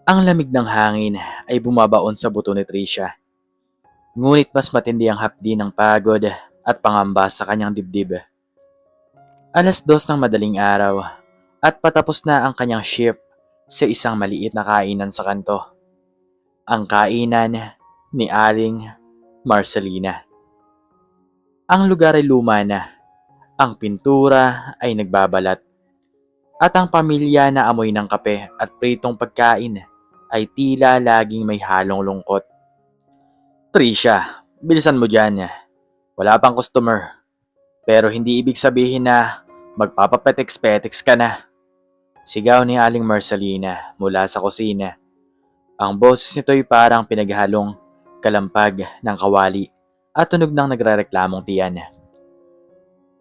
Ang lamig ng hangin ay bumabaon sa buto ni Tricia. Ngunit mas matindi ang hapdi ng pagod at pangamba sa kanyang dibdib. 2:00 ng madaling araw at patapos na ang kanyang shift sa isang maliit na kainan sa kanto. Ang kainan ni Aling Marcelina. Ang lugar ay luma na, ang pintura ay nagbabalat, at ang pamilya na amoy ng kape at pritong pagkain ay tila laging may halong lungkot. Tricia, bilisan mo dyan. Wala pang customer. Pero hindi ibig sabihin na magpapapetex-petex ka na. Sigaw ni Aling Marcelina mula sa kusina. Ang boses nito'y parang pinaghalong kalampag ng kawali at tunog ng nagrereklamong tiyan.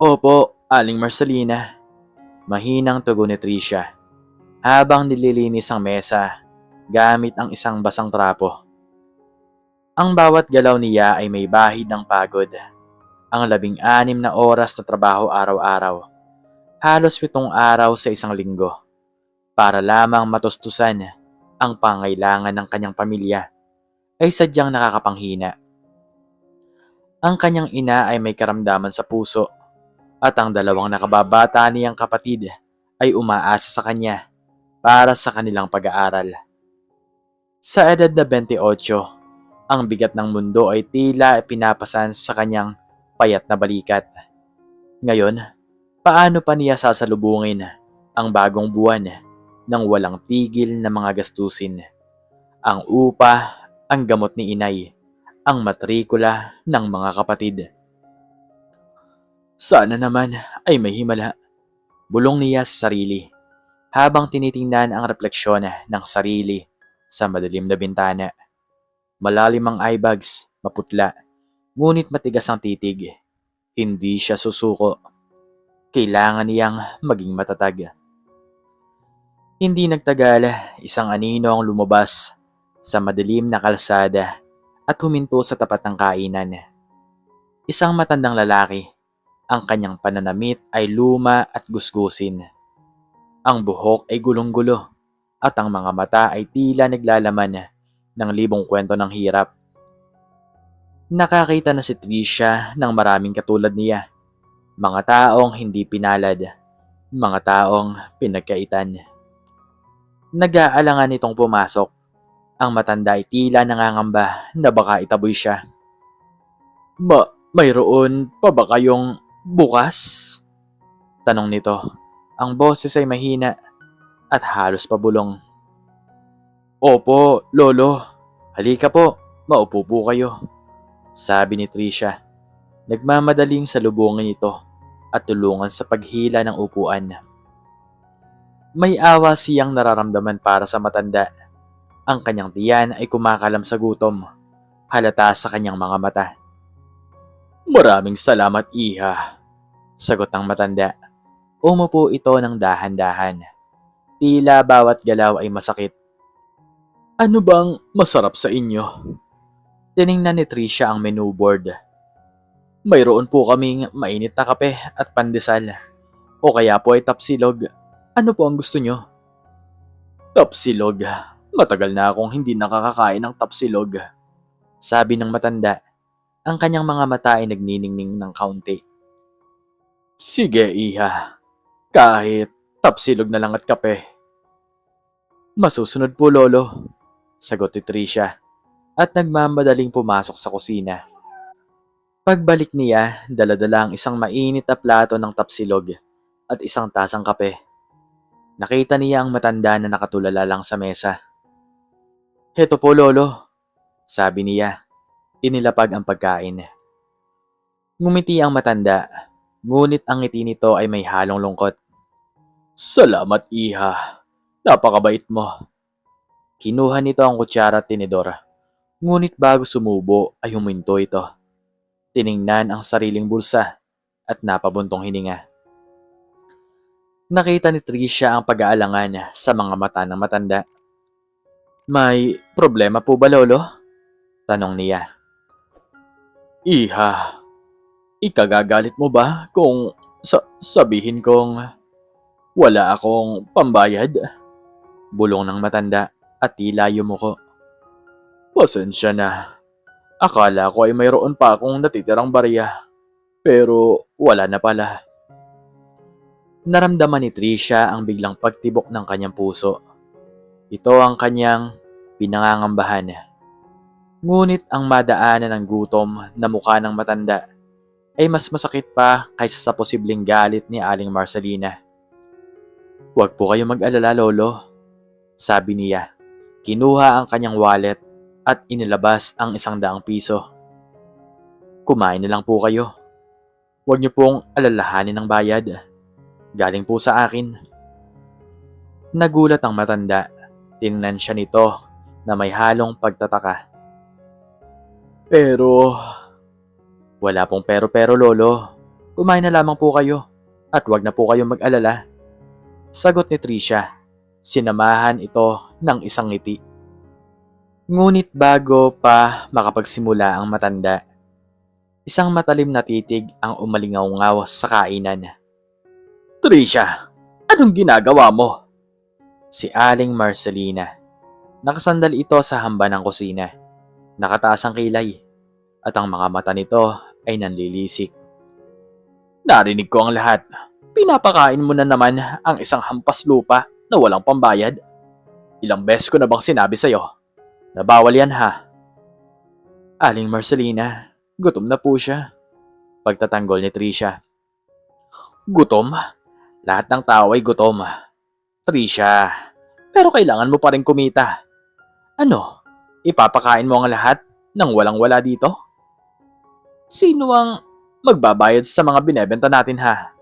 Opo, Aling Marcelina. Mahinang tugon ni Tricia habang nililinis ang mesa gamit ang isang basang trapo. Ang bawat galaw niya ay may bahid ng pagod. Ang 16 na oras na trabaho araw-araw, halos 7 araw sa isang linggo, para lamang matustusan ang pangailangan ng kanyang pamilya, ay sadyang nakakapanghina. Ang kanyang ina ay may karamdaman sa puso at ang dalawang nakababata niyang kapatid ay umaasa sa kanya para sa kanilang pag-aaral. Sa edad na 28, ang bigat ng mundo ay tila pinapasan sa kanyang payat na balikat. Ngayon, paano pa niya sasalubungin ang bagong buwan ng walang tigil na mga gastusin? Ang upa, ang gamot ni inay, ang matrikula ng mga kapatid. Sana naman ay may himala, bulong niya sa sarili habang tinitingnan ang refleksyon ng sarili sa madilim na bintana. Malalim ang eyebags, maputla, ngunit matigas ang titig. Hindi siya susuko. Kailangan niyang maging matatag. Hindi nagtagal, isang anino ang lumabas sa madilim na kalsada at huminto sa tapat ng kainan. Isang matandang lalaki. Ang kanyang pananamit ay luma at gusgusin. Ang buhok ay gulong-gulo at ang mga mata ay tila naglalaman ng libong kwento ng hirap. Nakakita na si Tricia ng maraming katulad niya. Mga taong hindi pinalad, mga taong pinagkaitan. Nag-aalangan itong pumasok. Ang matanda ay tila nangangamba na baka itaboy siya. Mayroon pa ba kayong bukas? Tanong nito. Ang boses ay mahina at halos pabulong. Opo, lolo. Halika po, maupo po kayo. Sabi ni Tricia. Nagmamadaling salubungin ito at tulungan sa paghila ng upuan. May awa siyang nararamdaman para sa matanda. Ang kanyang tiyan ay kumakalam sa gutom. Halata sa kanyang mga mata. Maraming salamat, iha. Sagot ng matanda. Umupo ito ng dahan-dahan. Tila bawat galaw ay masakit. Ano bang masarap sa inyo? Tiningnan ni Tricia ang menu board. Mayroon po kaming mainit na kape at pandesal. O kaya po ay tapsilog. Ano po ang gusto nyo? Tapsilog. Matagal na akong hindi nakakakain ng tapsilog. Sabi ng matanda. Ang kanyang mga mata ay nagniningning ng kaunti. Sige, iha. Kahit tapsilog na lang at kape. Masusunod po, lolo. Sagot ni Tricia. At nagmamadaling pumasok sa kusina. Pagbalik niya, dala-dala ang isang mainit na plato ng tapsilog at isang tasang kape. Nakita niya ang matanda na nakatulala lang sa mesa. Heto po, lolo. Sabi niya. Inilapag ang pagkain. Ngumiti ang matanda, ngunit ang ngiti nito ay may halong lungkot. Salamat, iha. Napakabait mo. Kinuha nito ang kutsara at tinidor. Ngunit bago sumubo ay huminto ito. Tiningnan ang sariling bulsa at napabuntong hininga. Nakita ni Tricia ang pag-aalangan sa mga mata ng matanda. May problema po ba, lolo? Tanong niya. Iha, ikagagalit mo ba kung sabihin kong wala akong pambayad? Bulong ng matanda at tila yumuko. Pasensya na. Akala ko ay mayroon pa akong natitirang barya. Pero wala na pala. Naramdaman ni Trisha ang biglang pagtibok ng kanyang puso. Ito ang kanyang pinangangambahan. Ngunit ang madaanan ng gutom na mukha ng matanda ay mas masakit pa kaysa sa posibleng galit ni Aling Marcelina. Huwag po kayo mag-alala, Lolo, sabi niya. Kinuha ang kanyang wallet at inilabas ang 100 piso. Kumain na lang po kayo. Huwag niyo pong alalahanin ang bayad. Galing po sa akin. Nagulat ang matanda. Tingnan siya nito na may halong pagtataka. Pero, wala pong pero-pero, Lolo. Kumain na lamang po kayo at huwag na po kayo mag-alala. Sagot ni Trisha. Sinamahan ito ng isang ngiti. Ngunit bago pa makapagsimula ang matanda, isang matalim na titig ang umalingaw-ngaw sa kainan. Trisha, anong ginagawa mo? Si Aling Marcelina. Nakasandal ito sa hamba ng kusina. Nakataas ang kilay at ang mga mata nito ay nanlilisik. Narinig ko ang lahat. Pinapakain mo na naman ang isang hampas lupa na walang pambayad. Ilang beses ko na bang sinabi sa'yo na bawal yan ha? Aling Marcelina, gutom na po siya. Pagtatanggol ni Trisha. Gutom? Lahat ng tao ay gutom. Trisha, pero kailangan mo pa rin kumita. Ano? Ipapakain mo ang lahat nang walang-wala dito? Sino ang magbabayad sa mga binebenta natin ha?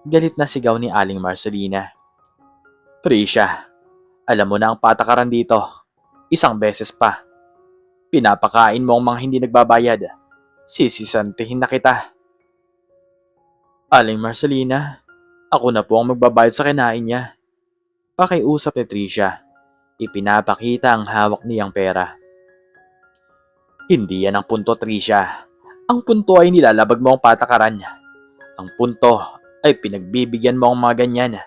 Galit na sigaw ni Aling Marcelina. Trisha, alam mo na ang patakaran dito. 1 beses pa. Pinapakain mo ang mga hindi nagbabayad. Sisisantihin na kita. Aling Marcelina, ako na po ang magbabayad sa kinain niya. Pakiusap ni Trisha. Ipinapakita ang hawak niyang pera. Hindi yan ang punto, Trisha. Ang punto ay nilalabag mo ang patakaran. Ang punto ay pinagbibigyan mo ang mga ganyan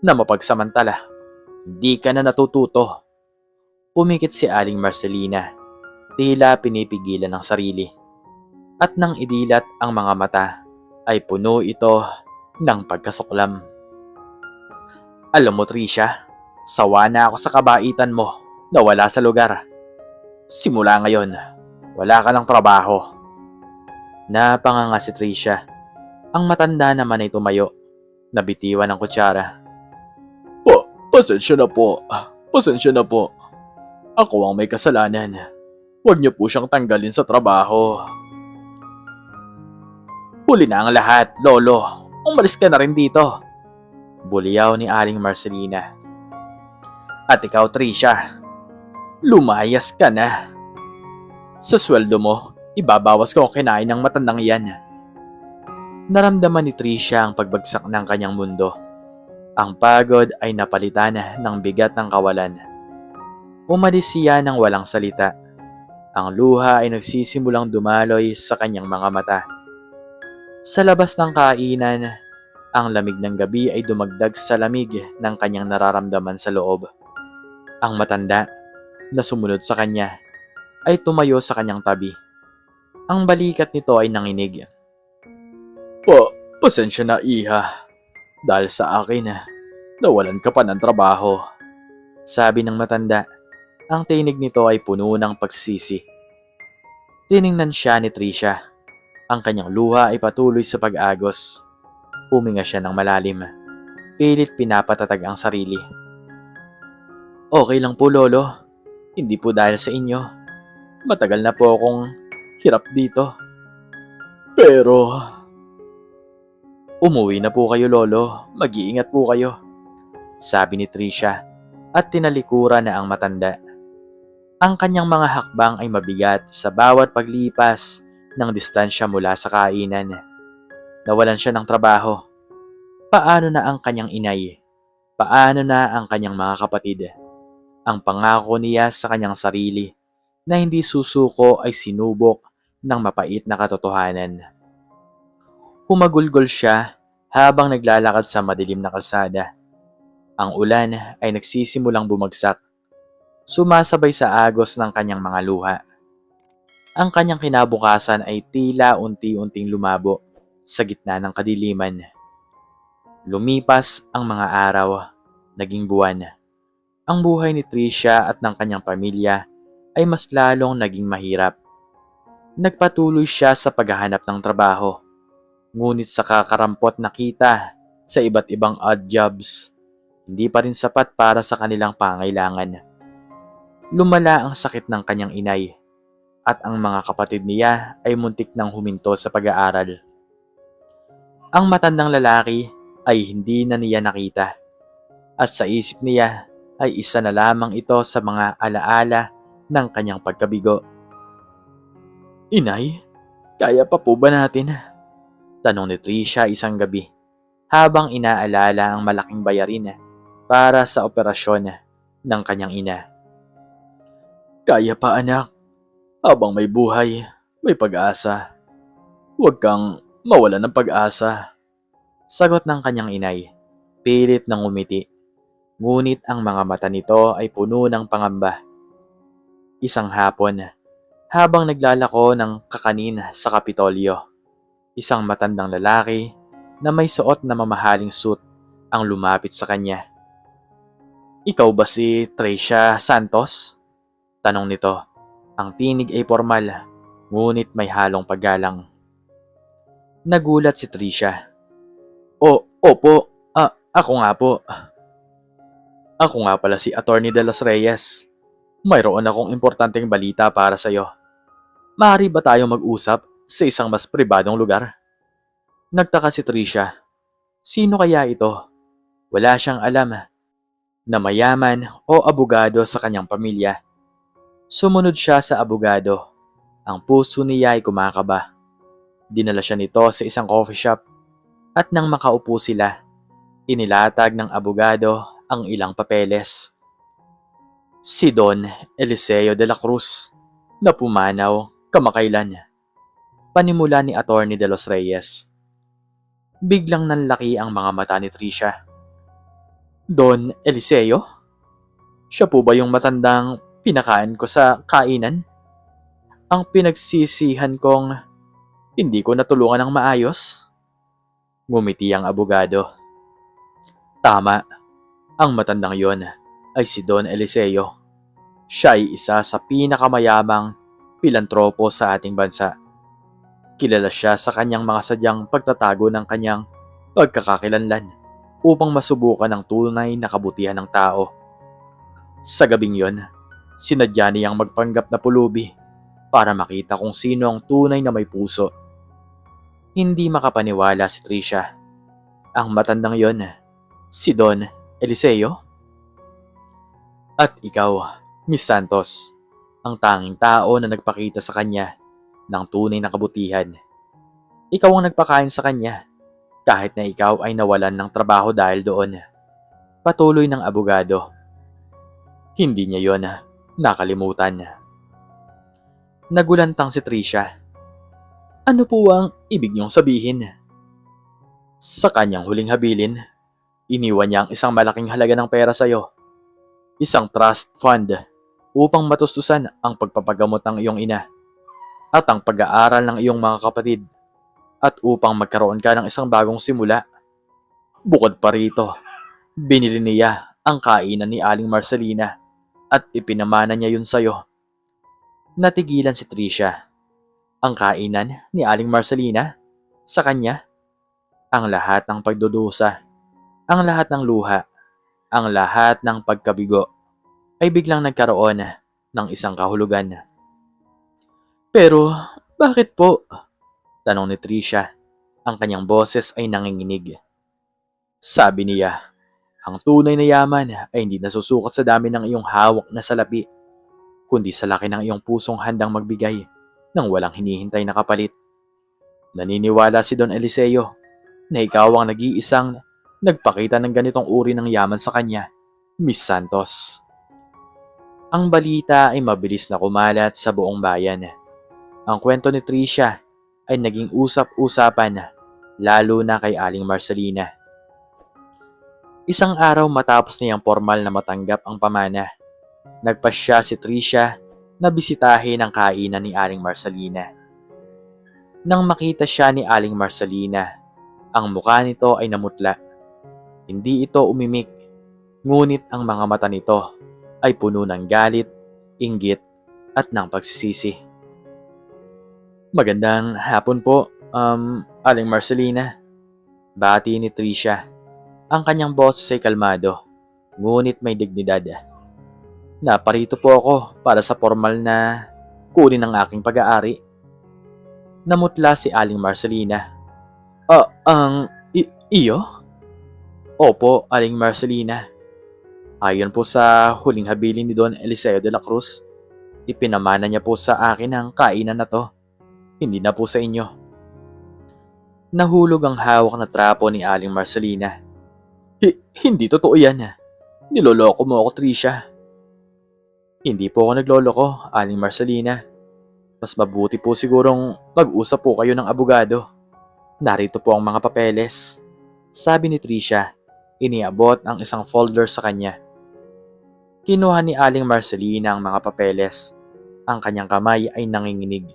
na mapagsamantala. Hindi ka na natututo. Pumikit si Aling Marcelina. Tila pinipigilan ng sarili. At nang idilat ang mga mata, ay puno ito ng pagkasuklam. Alam mo, Trisha, sawa na ako sa kabaitan mo na wala sa lugar. Simula ngayon, wala ka ng trabaho. Napanganga si Trisha. Ang matanda naman ay tumayo. Nabitiwan ng kutsara. Pasensya na po. Pasensya na po. Ako ang may kasalanan. Huwag niyo po siyang tanggalin sa trabaho. Huli na ang lahat, Lolo. Umalis ka na rin dito. Buliyaw ni Aling Marcelina. At ikaw, Trisha, lumayas ka na. Sa sweldo mo, ibabawas ko ang kinain ng matandang iyan. Naramdaman ni Trisha ang pagbagsak ng kanyang mundo. Ang pagod ay napalitan ng bigat ng kawalan. Umalis siya ng walang salita. Ang luha ay nagsisimulang dumaloy sa kanyang mga mata. Sa labas ng kainan, ang lamig ng gabi ay dumagdag sa lamig ng kanyang nararamdaman sa loob. Ang matanda, na sumunod sa kanya, ay tumayo sa kanyang tabi. Ang balikat nito ay nanginig. Pasensya na, iha. Dahil sa akin, nawalan ka pa ng trabaho. Sabi ng matanda. Ang tinig nito ay puno ng pagsisi. Tiningnan siya ni Trisha. Ang kanyang luha ay patuloy sa pag-agos. Huminga siya ng malalim. Pilit pinapatatag ang sarili. Okay lang po, Lolo. Hindi po dahil sa inyo. Matagal na po akong hirap dito. Pero umuwi na po kayo, Lolo. Mag-iingat po kayo. Sabi ni Trisha at tinalikuran na ang matanda. Ang kanyang mga hakbang ay mabigat sa bawat paglipas ng distansya mula sa kainan. Nawalan siya ng trabaho. Paano na ang kanyang inay? Paano na ang kanyang mga kapatid? Ang pangako niya sa kanyang sarili na hindi susuko ay sinubok ng mapait na katotohanan. Humagulgol siya habang naglalakad sa madilim na kalsada. Ang ulan ay nagsisimulang bumagsak. sumasabay sa agos ng kanyang mga luha. Ang kanyang kinabukasan ay tila unti-unting lumabo sa gitna ng kadiliman. Lumipas ang mga araw, naging buwan. Ang buhay ni Tricia at ng kanyang pamilya ay mas lalong naging mahirap. Nagpatuloy siya sa paghahanap ng trabaho, ngunit sa kakarampot na kita sa iba't ibang odd jobs, hindi pa rin sapat para sa kanilang pangailangan. Lumala ang sakit ng kanyang inay at ang mga kapatid niya ay muntik nang huminto sa pag-aaral. Ang matandang lalaki ay hindi na niya nakita at sa isip niya ay isa na lamang ito sa mga alaala ng kanyang pagkabigo. "Inay, kaya pa po ba natin?" tanong ni Tricia isang gabi habang inaalala ang malaking bayarin para sa operasyon ng kanyang ina. "Kaya pa anak, habang may buhay, may pag-asa. Huwag kang mawalan ng pag-asa," sagot ng kanyang inay, pilit nang umiti. Ngunit ang mga mata nito ay puno ng pangamba. Isang hapon, habang naglalako ng kakanin sa Kapitolyo, isang matandang lalaki na may suot na mamahaling suit ang lumapit sa kanya. "Ikaw ba si Tricia Santos?" tanong nito. Ang tinig ay formal, ngunit may halong paggalang. Nagulat si Tricia. Opo. Ako nga po. Ako nga pala si Attorney De Los Reyes. Mayroon akong importanteng balita para sa'yo. Maaari ba tayong mag-usap sa isang mas pribadong lugar?" Nagtaka si Tricia. Sino kaya ito? Wala siyang alam na mayaman o abogado sa kanyang pamilya. Sumunod siya sa abogado. Ang puso niya ay kumakaba. Dinala siya nito sa isang coffee shop at nang makaupo sila, inilatag ng abogado ang ilang papeles. Si Don Eliseo de la Cruz na pumanaw kamakailan, panimula ni Attorney De Los Reyes. Biglang nanlaki ang mga mata ni Tricia. "Don Eliseo? Siya po ba yung matandang pinakain ko sa kainan? Ang pinagsisihan kong hindi ko natulungan ng maayos?" Ngumiti ang abogado. "Tama, ang matandang yon ay si Don Eliseo. Siya ay isa sa pinakamayamang pilantropo sa ating bansa. Kilala siya sa kanyang mga sadyang pagtatago ng kanyang pagkakakilanlan upang masubukan ang tunay na kabutihan ng tao. Sa gabing yon, sinadya niyang magpanggap na pulubi para makita kung sino ang tunay na may puso." Hindi makapaniwala si Tricia. Ang matandang yon, si Don Eliseo? At ikaw, Miss Santos, ang tanging tao na nagpakita sa kanya ng tunay na kabutihan. Ikaw ang nagpakain sa kanya, kahit na ikaw ay nawalan ng trabaho dahil doon. Patuloy ng abogado. Hindi niya yon nakalimutan. Nagulantang si Tricia. "Ano po ang ibig niyong sabihin?" Sa kanyang huling habilin, iniwan niya ang isang malaking halaga ng pera sa'yo. Isang trust fund upang matustusan ang pagpapagamot ng iyong ina at ang pag-aaral ng iyong mga kapatid at upang magkaroon ka ng isang bagong simula. Bukod pa rito, binili niya ang kainan ni Aling Marcelina at ipinamana niya yun sa'yo. Natigilan si Tricia. Ang kainan ni Aling Marcelina? Sa kanya? Ang lahat ng pagdudusa, ang lahat ng luha, ang lahat ng pagkabigo ay biglang nagkaroon ng isang kahulugan. "Pero bakit po?" tanong ni Tricia. Ang kanyang boses ay nanginginig. Sabi niya, "Ang tunay na yaman ay hindi nasusukat sa dami ng iyong hawak na salapi, kundi sa laki ng iyong pusong handang magbigay nang walang hinihintay na kapalit." Naniniwala si Don Eliseo na ikaw ang nag-iisang nagpakita ng ganitong uri ng yaman sa kanya, Miss Santos. Ang balita ay mabilis na kumalat sa buong bayan. Ang kwento ni Tricia ay naging usap-usapan, lalo na kay Aling Marcelina. Isang araw matapos niyang formal na matanggap ang pamana, Nagpasya si Tricia na bisitahin ang kainan ni Aling Marcelina. Nang makita siya ni Aling Marcelina, ang mukha nito ay namutla. Hindi ito umimik, ngunit ang mga mata nito ay puno ng galit, inggit at ng pagsisisi. Magandang hapon po, Aling Marcelina. Bati ni Tricia. Ang kanyang boses ay kalmado, ngunit may dignidad. Naparito po ako para sa formal na kunin ang aking pag-aari. Namutla si Aling Marcelina. Iyo? Opo, Aling Marcelina. Ayon po sa huling habilin ni Don Eliseo de la Cruz, ipinamana niya po sa akin ang kainan na to. Hindi na po sa inyo. Nahulog ang hawak na trapo ni Aling Marcelina. Hindi totoo yan. Niloloko mo ako, Tricia. Hindi po ako nagloloko, Aling Marcelina. Mas mabuti po sigurong mag-usap po kayo ng abogado. Narito po ang mga papeles. Sabi ni Tricia, iniabot ang isang folder sa kanya. Kinuha ni Aling Marcelina ang mga papeles. Ang kanyang kamay ay nanginginig.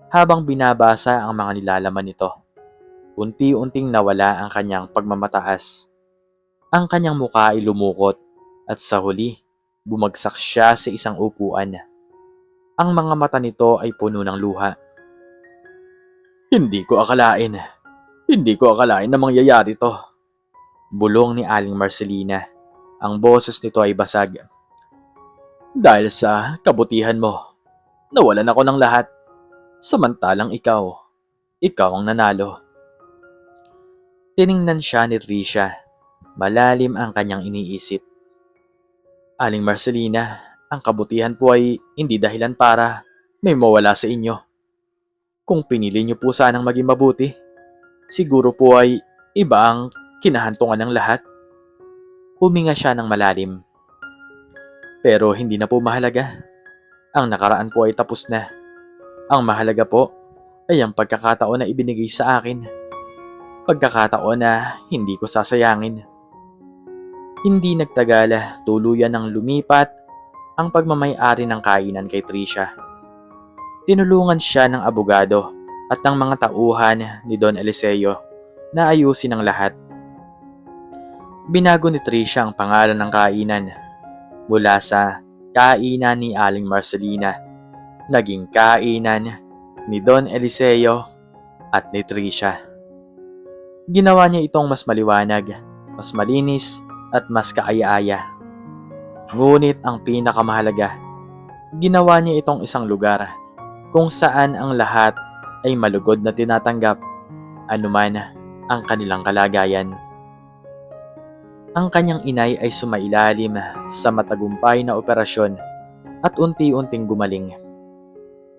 Habang binabasa ang mga nilalaman nito, unti-unting nawala ang kanyang pagmamataas. Ang kanyang mukha ay lumukot at sa huli, bumagsak siya sa isang upuan. Ang mga mata nito ay puno ng luha. Hindi ko akalain na mangyayari to. Bulong ni Aling Marcelina. Ang boses nito ay basag. Dahil sa kabutihan mo, nawalan ako ng lahat. Samantalang ikaw ang nanalo. Tiningnan siya ni Tricia. Malalim ang kanyang iniisip. Aling Marcelina, ang kabutihan po ay hindi dahilan para may mawala sa inyo. Kung pinili niyo po sanang maging mabuti, siguro po ay iba ang kinahantungan ng lahat. Huminga siya ng malalim. Pero hindi na po mahalaga. Ang nakaraan po ay tapos na. Ang mahalaga po ay ang pagkakataon na ibinigay sa akin. Pagkakataon na hindi ko sasayangin. Hindi nagtagal, tuluyan ng lumipat ang pagmamay-ari ng kainan kay Tricia. Tinulungan siya ng abogado at ng mga tauhan ni Don Eliseo na ayusin ang lahat. Binago ni Tricia ang pangalan ng kainan mula sa Kainan ni Aling Marcelina, naging Kainan ni Don Eliseo at ni Tricia. Ginawa niya itong mas maliwanag, mas malinis at mas kaaya-aya. Ngunit ang pinakamahalaga, ginawa niya itong isang lugar kung saan ang lahat ay malugod na tinatanggap anuman ang kanilang kalagayan. Ang kanyang inay ay sumailalim sa matagumpay na operasyon at unti-unting gumaling.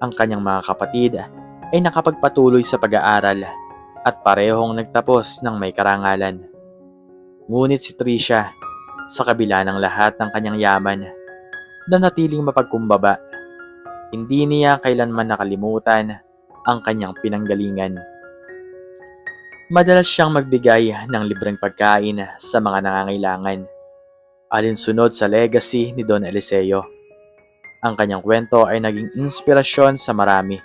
Ang kanyang mga kapatid ay nakapagpatuloy sa pag-aaral at parehong nagtapos ng may karangalan. Ngunit si Tricia, sa kabila ng lahat ng kanyang yaman, nanatiling mapagkumbaba. Hindi niya kailanman nakalimutan ang kanyang pinanggalingan. Madalas siyang magbigay ng libreng pagkain sa mga nangangailangan, alinsunod sa legacy ni Don Eliseo. Ang kanyang kwento ay naging inspirasyon sa marami.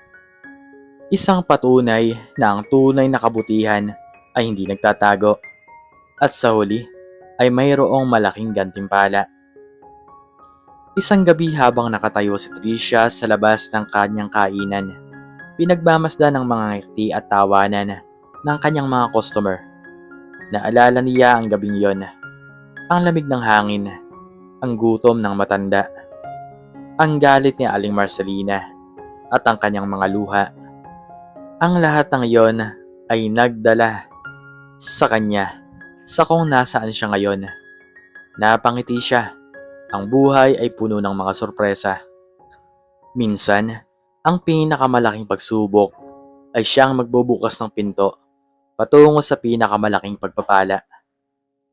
Isang patunay na ang tunay na kabutihan ay hindi nagtatago at sa huli ay mayroong malaking gantimpala. Isang gabi habang nakatayo si Tricia sa labas ng kanyang kainan, pinagmamasdan ng mga ngiti at tawanan ng kanyang mga customer. Naalala niya ang gabing yon, ang lamig ng hangin, ang gutom ng matanda, ang galit ni Aling Marcelina at ang kanyang mga luha. Ang lahat ng iyon ay nagdala sa kanya sa kung nasaan siya ngayon. Napangiti siya. Ang buhay ay puno ng mga sorpresa. Minsan, ang pinakamalaking pagsubok ay siyang magbubukas ng pinto patungo sa pinakamalaking pagpapala.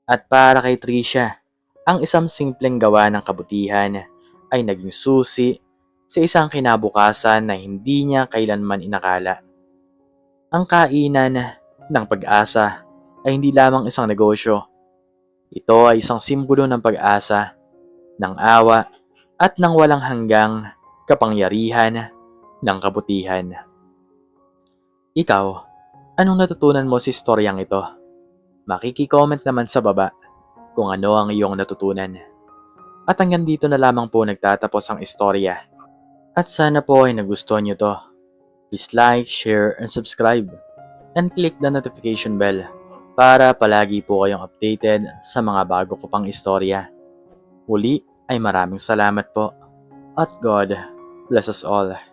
At para kay Tricia, ang isang simpleng gawa ng kabutihan ay naging susi sa isang kinabukasan na hindi niya kailanman inakala. Ang kainan ng pag-asa ay hindi lamang isang negosyo. Ito ay isang simbolo ng pag-asa, ng awa, at ng walang hanggang kapangyarihan ng kabutihan. Ikaw, anong natutunan mo sa istoryang ito? Makiki-comment naman sa baba kung ano ang iyong natutunan. At hanggang dito na lamang po nagtatapos ang istorya. At sana po ay nagustuhan nyo to. Please like, share, and subscribe. And click the notification bell para palagi po kayong updated sa mga bago ko pang istorya. Muli ay maraming salamat po. At God bless us all.